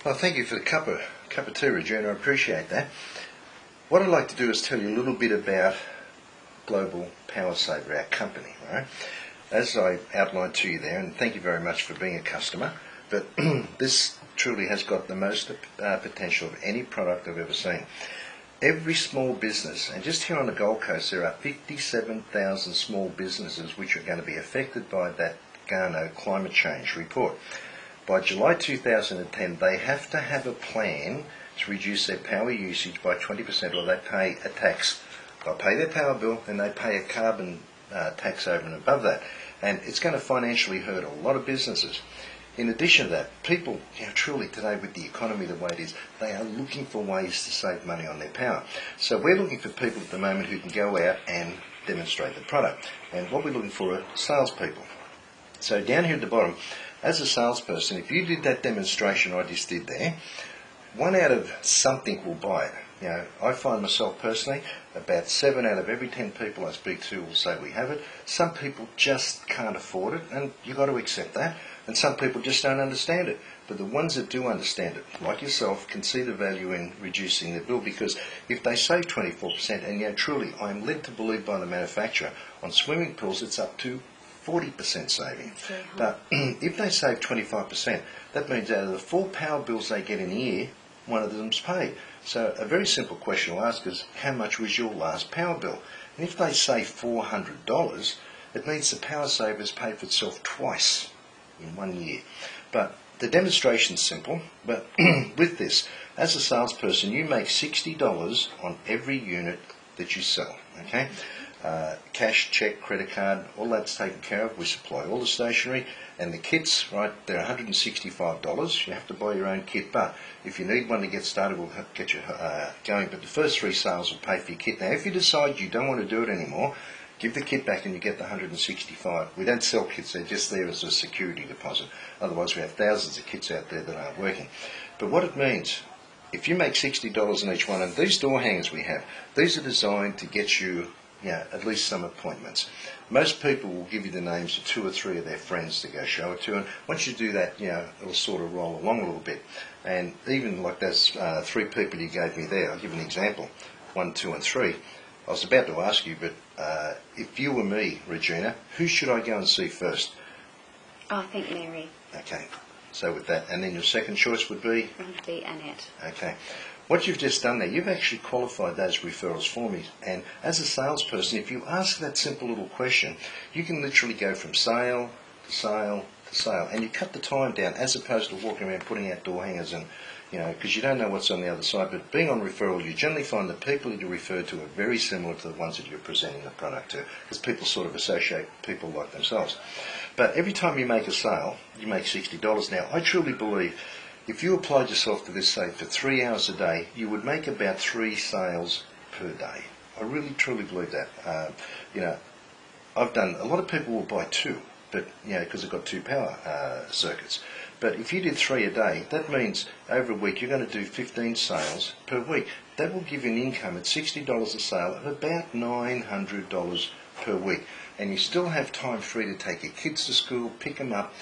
Well, thank you for the cup of tea, Regina. I appreciate that. What I'd like to do is tell you a little bit about Global Power Saver, our company. All right? As I outlined to you there, and thank you very much for being a customer, but this truly has got the most potential of any product I've ever seen. Every small business, and just here on the Gold Coast there are 57,000 small businesses which are going to be affected by that Garnaut climate change report. By July 2010 they have to have a plan to reduce their power usage by 20% or they pay a tax. They'll pay their power bill and they pay a carbon tax over and above that. And it's going to financially hurt a lot of businesses. In addition to that, people, truly today with the economy the way it is, they are looking for ways to save money on their power. So we're looking for people at the moment who can go out and demonstrate the product. And what we're looking for are salespeople. So down here at the bottom, as a salesperson, if you did that demonstration I just did there, 1 out of something will buy it. I find myself personally, about 7 out of every 10 people I speak to will say we have it. Some people just can't afford it, and you've got to accept that. And some people just don't understand it. But the ones that do understand it, like yourself, can see the value in reducing their bill, because if they save 24%, and truly, I'm led to believe by the manufacturer, on swimming pools it's up to 40% saving. But if they save 25%, that means out of the 4 power bills they get in a year, 1 of them's paid. So a very simple question I'll ask is, how much was your last power bill? And if they save $400, it means the power savers pay for itself twice in 1 year. But the demonstration's simple, but with this, as a salesperson, you make $60 on every unit that you sell, okay? Cash, check, credit card, all that's taken care of. We supply all the stationery and the kits, right, they're $165. You have to buy your own kit, but if you need one to get started, we'll get you going. But the first 3 sales will pay for your kit. Now, if you decide you don't want to do it anymore, give the kit back and you get the $165. We don't sell kits, they're just there as a security deposit. Otherwise, we have thousands of kits out there that aren't working. But what it means, if you make $60 on each one, and these door hangers we have, these are designed to get you at least some appointments. Most people will give you the names of 2 or 3 of their friends to go show it to, and once you do that, it'll sort of roll along a little bit. And even like those 3 people you gave me there, I'll give an example, 1, 2 and 3. I was about to ask you, but if you were me, Regina, who should I go and see first? I think Mary. Okay, so with that, and then your second choice would be? Would be Annette. Okay. What you've just done there, you've actually qualified those referrals for me. And as a salesperson, if you ask that simple little question, you can literally go from sale to sale to sale. And you cut the time down as opposed to walking around putting out door hangers and, because you don't know what's on the other side. But being on referral, you generally find the people that you refer to are very similar to the ones that you're presenting the product to, because people sort of associate people like themselves. But every time you make a sale, you make $60. Now, I truly believe if you applied yourself to this, say, for 3 hours a day, you would make about 3 sales per day. I really, truly believe that. I've done, a lot of people will buy 2, but, because they've got 2 power circuits. But if you did 3 a day, that means over a week you're going to do 15 sales per week. That will give you an income at $60 a sale of about $900 per week. And you still have time free to take your kids to school, pick them up.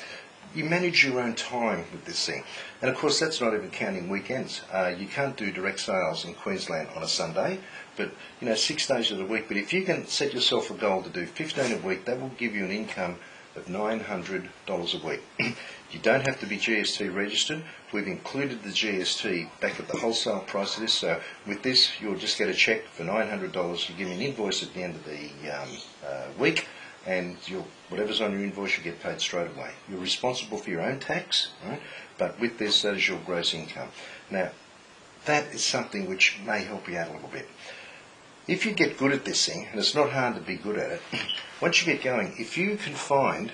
You manage your own time with this thing. And of course that's not even counting weekends. You can't do direct sales in Queensland on a Sunday, but 6 days of the week. But if you can set yourself a goal to do 15 a week, that will give you an income of $900 a week. You don't have to be GST registered. We've included the GST back at the wholesale price of this. So with this, you'll just get a check for $900. You give me an invoice at the end of the week, and whatever's on your invoice, you get paid straight away. You're responsible for your own tax, right? But with this, that is your gross income. Now, that is something which may help you out a little bit. If you get good at this thing, and it's not hard to be good at it, once you get going, if you can find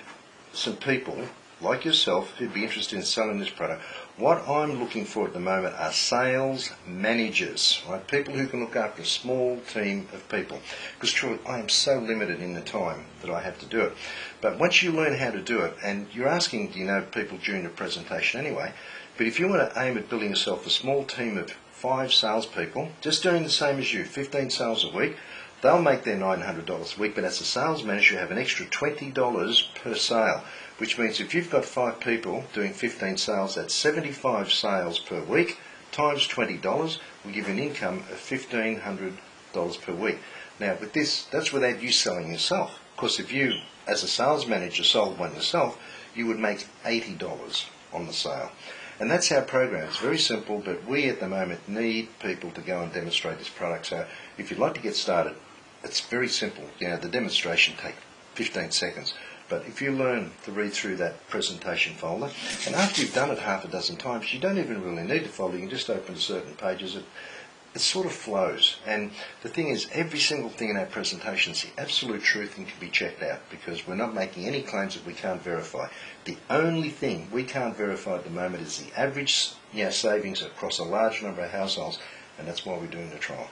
some people like yourself who'd be interested in selling this product, what I'm looking for at the moment are sales managers, right? People who can look after a small team of people. Because truly, I am so limited in the time that I have to do it. But once you learn how to do it, and you're asking, people during the presentation anyway, but if you want to aim at building yourself a small team of 5 salespeople, just doing the same as you, 15 sales a week, they'll make their $900 a week, but as a sales manager, you have an extra $20 per sale. which means if you've got 5 people doing 15 sales, that's 75 sales per week, times $20 will give you an income of $1,500 per week. Now with this, that's without you selling yourself. Of course, if you, as a sales manager, sold one yourself, you would make $80 on the sale. And that's our program. It's very simple, but we at the moment need people to go and demonstrate this product. So if you'd like to get started, it's very simple. You know, the demonstration takes 15 seconds. But if you learn to read through that presentation folder, and after you've done it half a dozen times, you don't even really need the folder. You can just open to certain pages. It sort of flows. And the thing is, every single thing in our presentation is the absolute truth and can be checked out, because we're not making any claims that we can't verify. The only thing we can't verify at the moment is the average savings across a large number of households, and that's why we're doing the trial.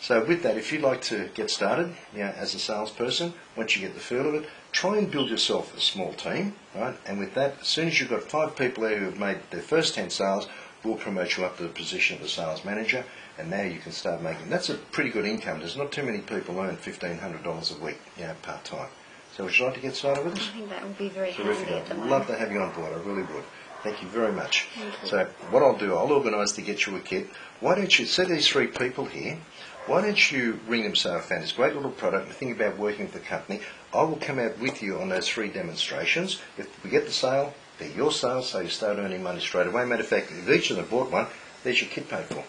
So with that, if you'd like to get started as a salesperson, once you get the feel of it, try and build yourself a small team, right? And with that, as soon as you've got 5 people there who have made their first 10 sales, we'll promote you up to the position of a sales manager, and now you can start making. That's a pretty good income. There's not too many people earn $1,500 a week, part-time. So would you like to get started with us? I think that would be very Terrific. handy at the I'd moment. love to have you on board. I really would. Thank you very much. Thank you. So what I'll do, I'll organise to get you a kit. Why don't you see these 3 people here? Why don't you ring them so I found this great little product and think about working with the company. I will come out with you on those 3 demonstrations. If we get the sale, they're your sales, so you start earning money straight away. Matter of fact, if each of them bought one, there's your kit paid for.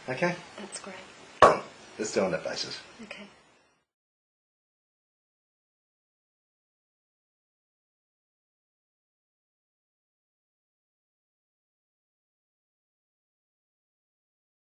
Okay? That's great. Let's do it on that basis. Okay.